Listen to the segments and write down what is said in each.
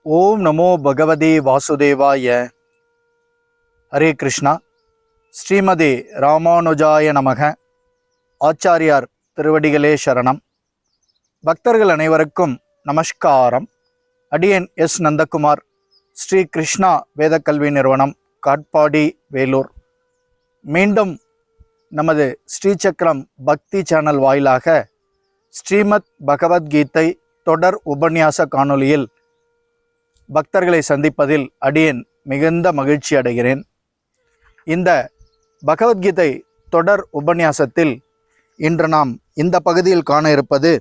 ஓம் நமோ பகவதே வாசுதேவாய. ஹரே கிருஷ்ணா. ஸ்ரீமதி ராமானுஜாய நமக. ஆச்சாரியார் திருவடிகளே சரணம். பக்தர்கள் அனைவருக்கும் நமஸ்காரம். அடியேன் எஸ் நந்தகுமார், ஸ்ரீ கிருஷ்ணா வேத கல்வி நிறுவனம், காட்பாடி, வேலூர். மீண்டும் நமது ஸ்ரீசக்கரம் பக்தி சேனல் வாயிலாக ஸ்ரீமத் பகவத்கீதை தொடர் உபன்யாச காணொலியில் பக்தர்களை சந்திப்பதில் அடியேன் மிகுந்த மகிழ்ச்சி அடைகிறேன். இந்த பகவத்கீதை தொடர் உபன்யாசத்தில் இன்று நாம் இந்த பகுதியில் காண இருப்பது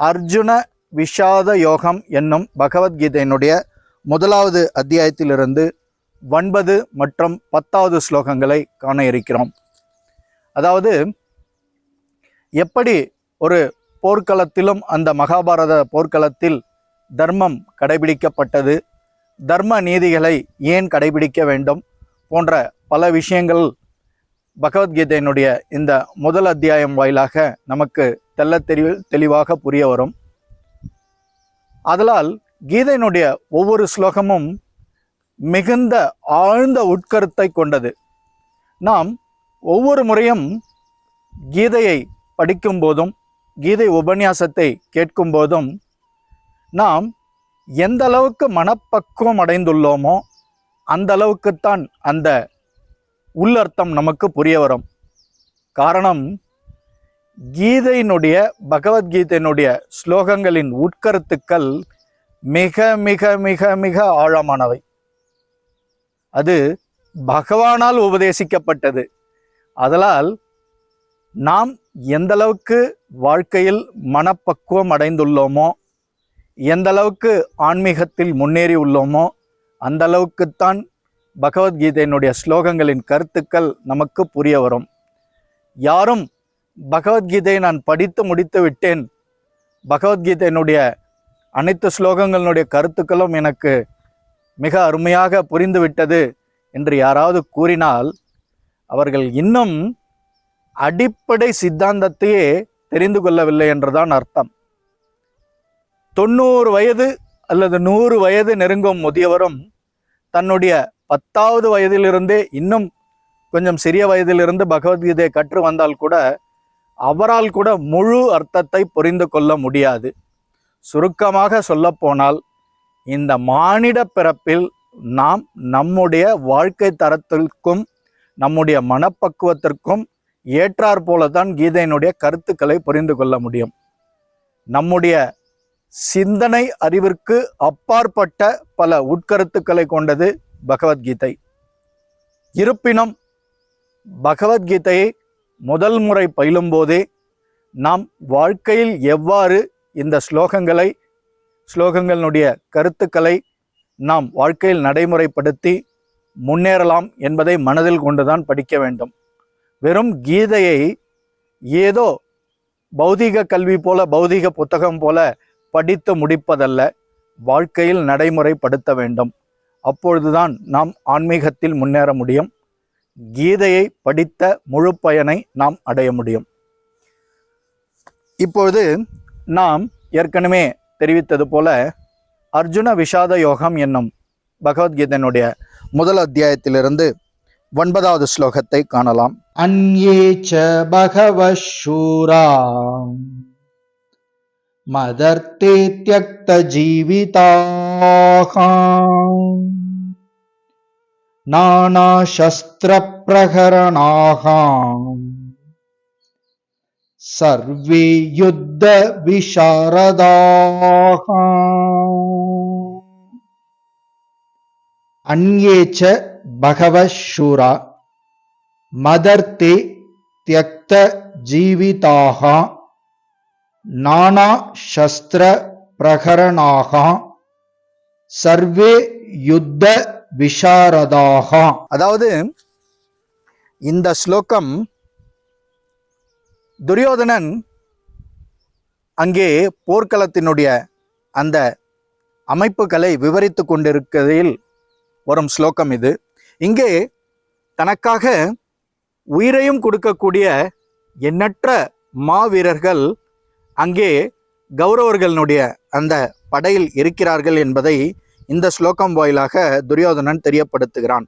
அர்ஜுன விஷாத யோகம் என்னும் பகவத்கீதையினுடைய முதலாவது அத்தியாயத்திலிருந்து 9 மற்றும் 10வது ஸ்லோகங்களை காண இருக்கிறோம். அதாவது எப்படி ஒரு போர்க்களத்திலும் அந்த மகாபாரத போர்க்களத்தில் தர்மம் கடைபிடிக்கப்பட்டது, தர்ம நீதிகளை ஏன் கடைபிடிக்க வேண்டும் போன்ற பல விஷயங்கள் பகவத்கீதையினுடைய இந்த முதல் அத்தியாயம் வாயிலாக நமக்கு தெளிவாக புரிய வரும். ஆதலால் கீதையினுடைய ஒவ்வொரு ஸ்லோகமும் மிகுந்த ஆழ்ந்த உட்கருத்தை கொண்டது. நாம் ஒவ்வொரு முறையும் கீதையை படிக்கும் போதும் கீதை உபன்யாசத்தை கேட்கும் போதும் நாம் எந்த அளவுக்கு மனப்பக்குவம் அடைந்துள்ளோமோ அந்த அளவுக்குத்தான் அந்த உள்ளர்த்தம் நமக்கு புரிய வரும். காரணம், கீதையினுடைய பகவத்கீதையினுடைய ஸ்லோகங்களின் உட்கருத்துக்கள் மிக மிக மிக மிக ஆழமானவை. அது பகவானால் உபதேசிக்கப்பட்டது. அதனால் நாம் எந்த அளவுக்கு வாழ்க்கையில் மனப்பக்குவம் அடைந்துள்ளோமோ, எந்த அளவுக்கு ஆன்மீகத்தில் முன்னேறி உள்ளோமோ அந்த அளவுக்குத்தான் பகவத்கீதையினுடைய ஸ்லோகங்களின் கருத்துக்கள் நமக்கு புரிய வரும். யாரும் பகவத்கீதையை நான் படித்து முடித்து விட்டேன், பகவத்கீதையினுடைய அனைத்து ஸ்லோகங்களினுடைய கருத்துக்களும் எனக்கு மிக அருமையாக புரிந்துவிட்டது என்று யாராவது கூறினால் அவர்கள் இன்னும் அடிப்படை சித்தாந்தத்தையே தெரிந்து கொள்ளவில்லை என்றுதான் அர்த்தம். 90 வயது அல்லது 100 வயது நெருங்கும் முதியவரும் தன்னுடைய 10வது வயதிலிருந்தே, இன்னும் கொஞ்சம் சிறிய வயதிலிருந்து பகவத்கீதையை கற்று வந்தால் கூட அவரால் கூட முழு அர்த்தத்தை புரிந்து கொள்ள முடியாது. சுருக்கமாக சொல்லப்போனால், இந்த மானிட பிறப்பில் நாம் நம்முடைய வாழ்க்கை தரத்திற்கும் நம்முடைய மனப்பக்குவத்திற்கும் ஏற்றாற் போலதான் கீதையினுடைய கருத்துக்களை புரிந்து கொள்ள முடியும். நம்முடைய சிந்தனை அறிவிற்கு அப்பாற்பட்ட பல உட்கருத்துக்களை கொண்டது பகவத்கீதை. இருப்பினும் பகவத்கீதையை முதல் முறை பயிலும் போதே நாம் வாழ்க்கையில் எவ்வாறு இந்த ஸ்லோகங்களுடைய கருத்துக்களை நாம் வாழ்க்கையில் நடைமுறைப்படுத்தி முன்னேறலாம் என்பதை மனதில் கொண்டுதான் படிக்க வேண்டும். வெறும் கீதையை ஏதோ பௌதீக கல்வி போல, பௌதீக புத்தகம் போல படித்து முடிப்பதல்ல, வாழ்க்கையில் நடைமுறைப்படுத்த வேண்டும். அப்பொழுதுதான் நாம் ஆன்மீகத்தில் முன்னேற முடியும். கீதையை படித்த முழு பயனை நாம் அடைய முடியும். இப்பொழுது நாம் ஏற்கனவே தெரிவித்தது போல அர்ஜுன விஷாத யோகம் என்னும் பகவத்கீதையினுடைய முதல் அத்தியாயத்திலிருந்து 9வது ஸ்லோகத்தை காணலாம். அன்யேச்ச பகவஷூரா மதர்த்தே த்யக்த ஜீவிதாஹ நானா சஸ்திர பிரகரணாஹ சர்வே யுத்த விசாரதாஹ. அன்யேச்ச பகவஷூரா மதர்த்தே த்யக்த ஜீவிதாஹ நானா சஸ்திர பிரகரணாக சர்வே யுத்த விசாரதாக. அதாவது இந்த ஸ்லோகம் துரியோதனன் அங்கே போர்க்களத்தினுடைய அந்த அமைப்புகளை விவரித்து கொண்டிருக்கையில் வரும் ஸ்லோகம் இது. இங்கே தனக்காக உயிரையும் கொடுக்கக்கூடிய எண்ணற்ற மாவீரர்கள் அங்கே கௌரவர்களுடைய அந்த படையில் இருக்கிறார்கள் என்பதை இந்த ஸ்லோகம் வாயிலாக துரியோதனன் தெரியப்படுத்துகிறான்.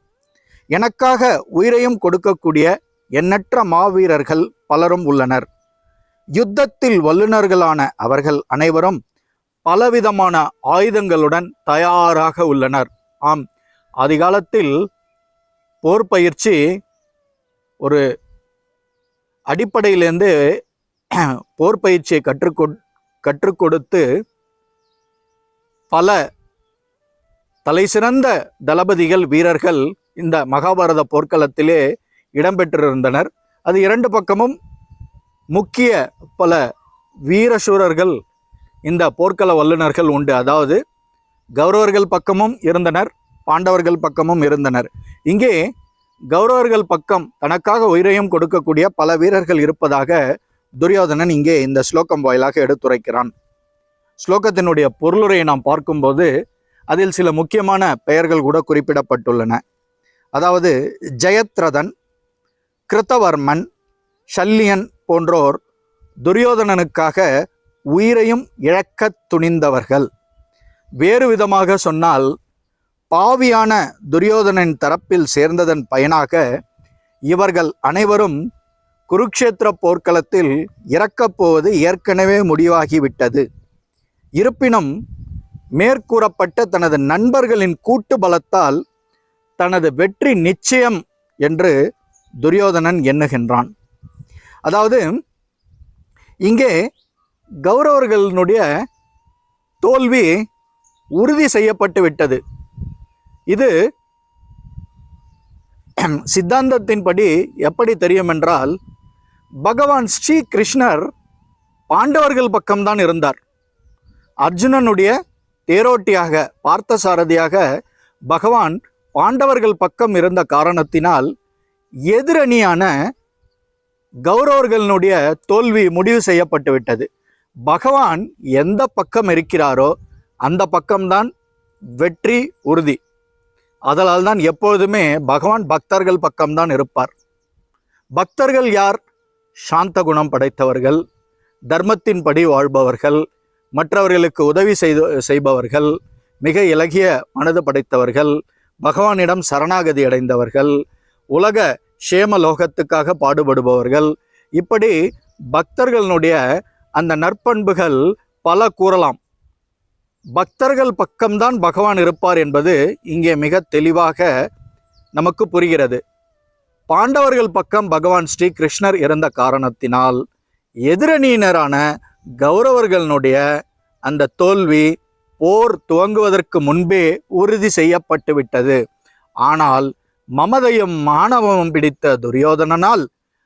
எனக்காக உயிரையும் கொடுக்கக்கூடிய எண்ணற்ற மாவீரர்கள் பலரும் உள்ளனர். யுத்தத்தில் வல்லுநர்களான அவர்கள் அனைவரும் பலவிதமான ஆயுதங்களுடன் தயாராக உள்ளனர். ஆம், ஆதிகாலத்தில் போர் பயிற்சி ஒரு அடிப்படையிலிருந்து போர் பயிற்சியை கற்றுக் கொடுத்து பல தலைசிறந்த தளபதிகள் வீரர்கள் இந்த மகாபாரத போர்க்களத்திலே இடம்பெற்றிருந்தனர். அது இரண்டு பக்கமும் முக்கிய பல வீரசூரர்கள் இந்த போர்க்கள வல்லுநர்கள் உண்டு. அதாவது கௌரவர்கள் பக்கமும் இருந்தனர், பாண்டவர்கள் பக்கமும் இருந்தனர். இங்கே கௌரவர்கள் பக்கம் தனக்காக உயிரையும் கொடுக்கக்கூடிய பல வீரர்கள் இருப்பதாக துரியோதனன் இங்கே இந்த ஸ்லோகம் வாயிலாக எடுத்துரைக்கிறான். ஸ்லோகத்தினுடைய பொருளுரையை நாம் பார்க்கும்போது அதில் சில முக்கியமான பெயர்கள் கூட குறிப்பிடப்பட்டுள்ளன. அதாவது ஜெயத்ரதன், கிருத்தவர்மன், சல்லியன் போன்றோர் துரியோதனனுக்காக உயிரையும் இழக்கத் துணிந்தவர்கள். வேறு விதமாக சொன்னால், பாவியான துரியோதனன் தரப்பில் சேர்ந்ததன் பயனாக இவர்கள் அனைவரும் குருக்ஷேத்திர போர்க்களத்தில் இறக்கப் போவது ஏற்கனவே முடிவாகிவிட்டது. இருப்பினும் மேற்கூறப்பட்ட தனது நண்பர்களின் கூட்டு பலத்தால் தனது வெற்றி நிச்சயம் என்று துரியோதனன் எண்ணுகின்றான். அதாவது இங்கே கௌரவர்களுடைய தோல்வி உறுதி செய்யப்பட்டு விட்டது. இது சித்தாந்தத்தின்படி எப்படி தெரியும் என்றால், பகவான் ஸ்ரீ கிருஷ்ணர் பாண்டவர்கள் பக்கம்தான் இருந்தார். அர்ஜுனனுடைய தேரோட்டியாக, பார்த்தசாரதியாக பகவான் பாண்டவர்கள் பக்கம் இருந்த காரணத்தினால் எதிரணியான கௌரவர்களுடைய தோல்வி முடிவு செய்யப்பட்டு விட்டது. பகவான் எந்த பக்கம் இருக்கிறாரோ அந்த பக்கம்தான் வெற்றி உறுதி. அதனால் தான் எப்பொழுதுமே பகவான் பக்தர்கள் பக்கம்தான் இருப்பார். பக்தர்கள் யார்? சாந்த குணம் படைத்தவர்கள், தர்மத்தின்படி வாழ்பவர்கள், மற்றவர்களுக்கு உதவி செய்பவர்கள், மிக இலகிய மனது படைத்தவர்கள், பகவானிடம் சரணாகதி அடைந்தவர்கள், உலக சேமலோகத்துக்காக பாடுபடுபவர்கள். இப்படி பக்தர்களுடைய அந்த நற்பண்புகள் பல கூறலாம். பக்தர்கள் பக்கம்தான் பகவான் இருப்பார் என்பது இங்கே மிக தெளிவாக நமக்கு புரிகிறது. பாண்டவர்கள் பக்கம் பகவான் ஸ்ரீ கிருஷ்ணர் இருந்த காரணத்தினால் எதிரணியினரான கௌரவர்களுடைய அந்த தோல்வி போர் துவங்குவதற்கு முன்பே உறுதி செய்யப்பட்டு விட்டது. ஆனால் மமதையும் மானவமும் பிடித்த துரியோதனனால்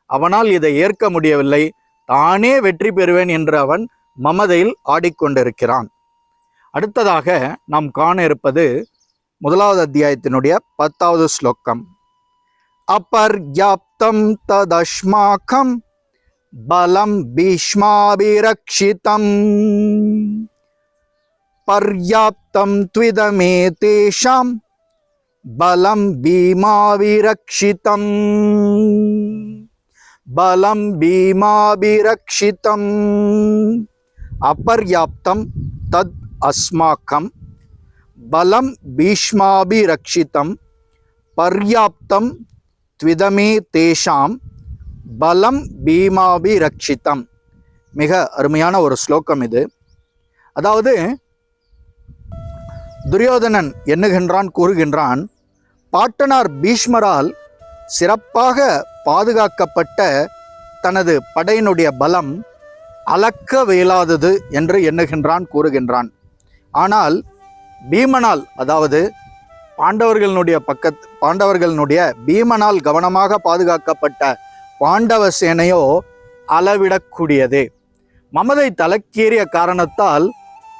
அவனால் இதை ஏற்க முடியவில்லை. தானே வெற்றி பெறுவேன் என்று அவன் மமதையில் ஆடிக்கொண்டிருக்கிறான். அடுத்ததாக நாம் காண இருப்பது 1வது அத்தியாயத்தினுடைய 10வது ஸ்லோகம். அபர்யாப்தம் ததஸ்மாகம் பலம் பீஷ்மாபிரக்ஷிதம் பர்யாப்தம் த்விதமே தேஷாம் பலம் பீமாவிரக்ஷிதம் பலம் பீமாபிரக்ஷிதம். அபர்யாப்தம் தத் அஸ்மாக்கம் பலம் பீஷ்மாபிரக்ஷிதம் பர்யாப்தம் த்விதமே தேஷாம் பலம் பீமாபிரக்ஷிதம். மிக அருமையான ஒரு ஸ்லோகம் இது. அதாவது துரியோதனன் எண்ணுகின்றான், கூறுகின்றான், பாட்டனார் பீஷ்மரால் சிறப்பாக பாதுகாக்கப்பட்ட தனது படையினுடைய பலம் அளக்கவியலாதது என்று எண்ணுகின்றான், கூறுகின்றான். ஆனால் பீமனால், அதாவது பாண்டவர்களுடைய பீமனால் கவனமாக பாதுகாக்கப்பட்ட பாண்டவ சேனையோ அளவிடக்கூடியதே. மமதை தலைக்கேறிய காரணத்தால்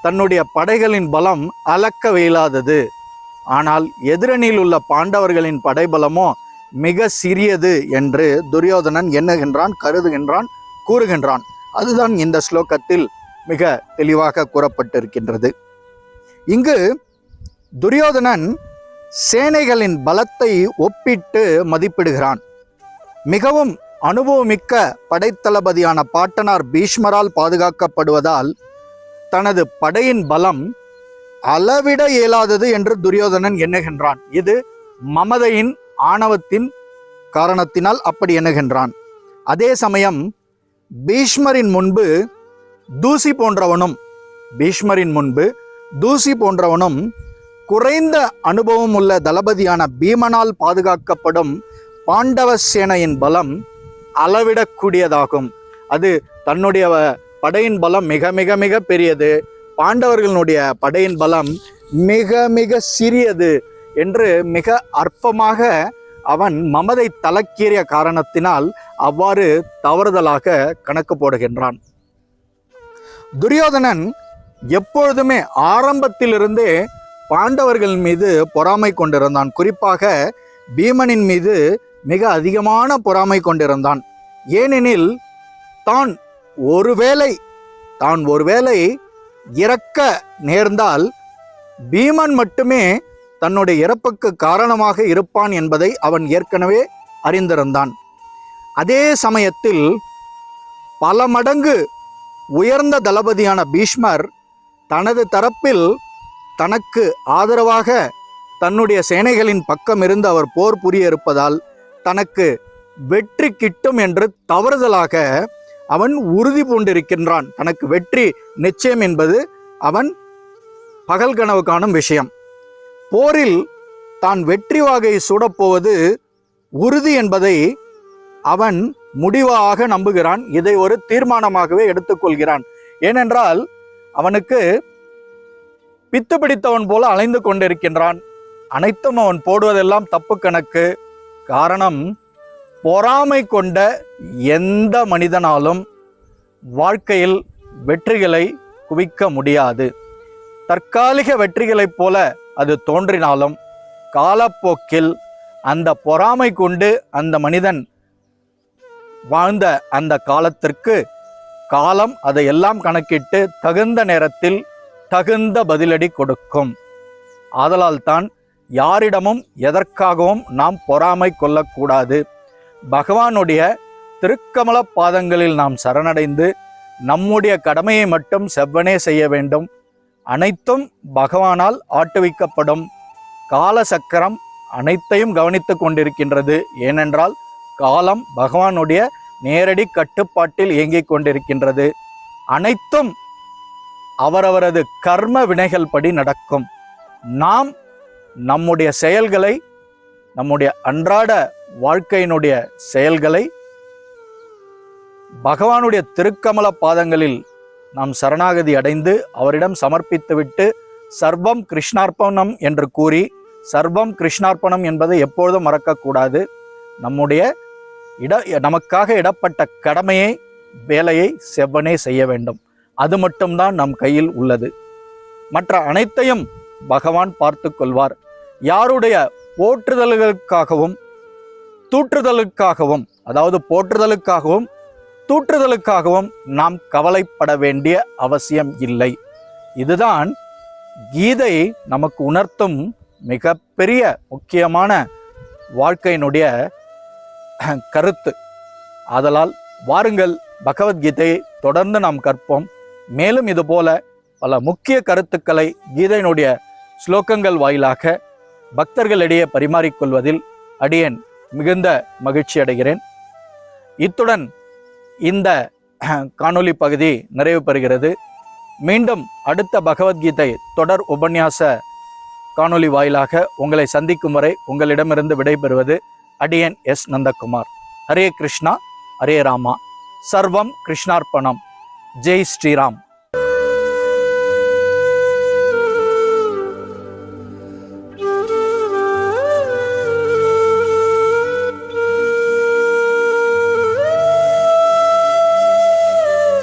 தன்னுடைய படைகளின் பலம் அளக்கவியலாதது. ஆனால் எதிரணியில் உள்ள பாண்டவர்களின் படைபலமோ மிக சிறியது என்று துரியோதனன் எண்ணுகின்றான், கருதுகின்றான், கூறுகின்றான். அதுதான் இந்த ஸ்லோகத்தில் மிக தெளிவாக கூறப்பட்டிருக்கின்றது. இங்கு துரியோதனன் சேனைகளின் பலத்தை ஒப்பிட்டு மதிப்பிடுகிறான். மிகவும் அனுபவமிக்க படைத்தளபதியான பாட்டனார் பீஷ்மரால் பாதுகாக்கப்படுவதால் தனது படையின் பலம் அளவிட இயலாதது என்று துரியோதனன் எண்ணுகின்றான். இது மமதையின் ஆணவத்தின் காரணத்தினால் அப்படி எண்ணுகின்றான். அதே சமயம் பீஷ்மரின் முன்பு தூசி போன்றவனும் குறைந்த அனுபவம் உள்ள தளபதியான பீமனால் பாதுகாக்கப்படும் பாண்டவ சேனையின் பலம் அளவிடக்கூடியதாகும். அது தன்னுடைய படையின் பலம் மிக மிக மிக பெரியது, பாண்டவர்களுடைய படையின் பலம் மிக மிக சிறியது என்று மிக அற்பமாக அவன் மமதை தலக்கீறிய காரணத்தினால் அவ்வாறு தவறுதலாக கணக்கு போடுகின்றான். துரியோதனன் எப்பொழுதுமே ஆரம்பத்திலிருந்தே பாண்டவர்கள் மீது பொறாமை கொண்டிருந்தான். குறிப்பாக பீமனின் மீது மிக அதிகமான பொறாமை கொண்டிருந்தான். ஏனெனில் தான் ஒருவேளை இறக்க நேர்ந்தால் பீமன் மட்டுமே தன்னுடைய இறப்புக்கு காரணமாக இருப்பான் என்பதை அவன் ஏற்கனவே அறிந்திருந்தான். அதே சமயத்தில் பல மடங்கு உயர்ந்த தளபதியான பீஷ்மர் தனது தரப்பில் தனக்கு ஆதரவாக தன்னுடைய சேனைகளின் பக்கம் இருந்து அவர் போர் புரிய இருப்பதால் தனக்கு வெற்றி கிட்டும் என்று தவறுதலாக அவன் உறுதி பூண்டிருக்கின்றான். தனக்கு வெற்றி நிச்சயம் என்பது அவன் பகல் கனவு காணும் விஷயம். போரில் தான் வெற்றி வாகை சூடப்போவது உறுதி என்பதை அவன் முடிவாக நம்புகிறான். இதை ஒரு தீர்மானமாகவே எடுத்துக்கொள்கிறான். ஏனென்றால் அவனுக்கு பித்து பிடித்தவன் போல அலைந்து கொண்டிருக்கின்றான். அனைத்தும் அவன் போடுவதெல்லாம் தப்பு கணக்கு. காரணம், பொறாமை கொண்ட எந்த மனிதனாலும் வாழ்க்கையில் வெற்றிகளை குவிக்க முடியாது. தற்காலிக வெற்றிகளைப் போல அது தோன்றினாலும் காலப்போக்கில் அந்த பொறாமை கொண்டு அந்த மனிதன் வாழ்ந்த அந்த காலத்திற்கு காலம் அதையெல்லாம் கணக்கிட்டு தகுந்த நேரத்தில் தகுந்த பதிலடி கொடுக்கும். ஆதலால் தான் யாரிடமும் எதற்காகவும் நாம் பொறாமை கொள்ளக்கூடாது. பகவானுடைய திருக்கமல பாதங்களில் நாம் சரணடைந்து நம்முடைய கடமையை மட்டும் செவ்வனே செய்ய வேண்டும். அனைத்தும் பகவானால் ஆட்டுவிக்கப்படும். கால சக்கரம் அனைத்தையும் கவனித்து கொண்டிருக்கின்றது. ஏனென்றால் காலம் பகவானுடைய நேரடி கட்டுப்பாட்டில் இயங்கிக் கொண்டிருக்கின்றது. அனைத்தும் அவரவரது கர்ம வினைகள் படி நடக்கும். நாம் நம்முடைய செயல்களை, நம்முடைய அன்றாட வாழ்க்கையினுடைய செயல்களை பகவானுடைய திருக்கமல பாதங்களில் நாம் சரணாகதி அடைந்து அவரிடம் சமர்ப்பித்துவிட்டு சர்வம் கிருஷ்ணார்ப்பணம் என்று கூறி, சர்வம் கிருஷ்ணார்ப்பணம் என்பதை எப்பொழுதும் மறக்கக்கூடாது. நமக்காக இடப்பட்ட கடமையை, வேலையை செவ்வனே செய்ய வேண்டும். அது மட்டும்தான் நம் கையில் உள்ளது. மற்ற அனைத்தையும் பகவான் பார்த்து கொள்வார். யாருடைய போற்றுதல்களுக்காகவும் தூற்றுதலுக்காகவும், அதாவது போற்றுதலுக்காகவும் தூற்றுதலுக்காகவும் நாம் கவலைப்பட வேண்டிய அவசியம் இல்லை. இதுதான் கீதை நமக்கு உணர்த்தும் மிகப்பெரிய முக்கியமான வாழ்க்கையினுடைய கருத்து. ஆதலால் வாருங்கள், பகவத்கீதையை தொடர்ந்து நாம் கற்போம். மேலும் இதுபோல பல முக்கிய கருத்துக்களை கீதையினுடைய ஸ்லோகங்கள் வாயிலாக பக்தர்களிடையே பரிமாறிக்கொள்வதில் அடியேன் மிகுந்த மகிழ்ச்சி அடைகிறேன். இத்துடன் இந்த காணொளி பகுதி நிறைவு பெறுகிறது. மீண்டும் அடுத்த பகவத்கீதை தொடர் உபன்யாச காணொளி வாயிலாக உங்களை சந்திக்கும் வரை உங்களிடமிருந்து விடைபெறுவது அடியேன் எஸ் நந்தகுமார். ஹரே கிருஷ்ணா, ஹரே ராமா, சர்வம் கிருஷ்ணார்ப்பணம். ஜெய் ஸ்ரீராம்.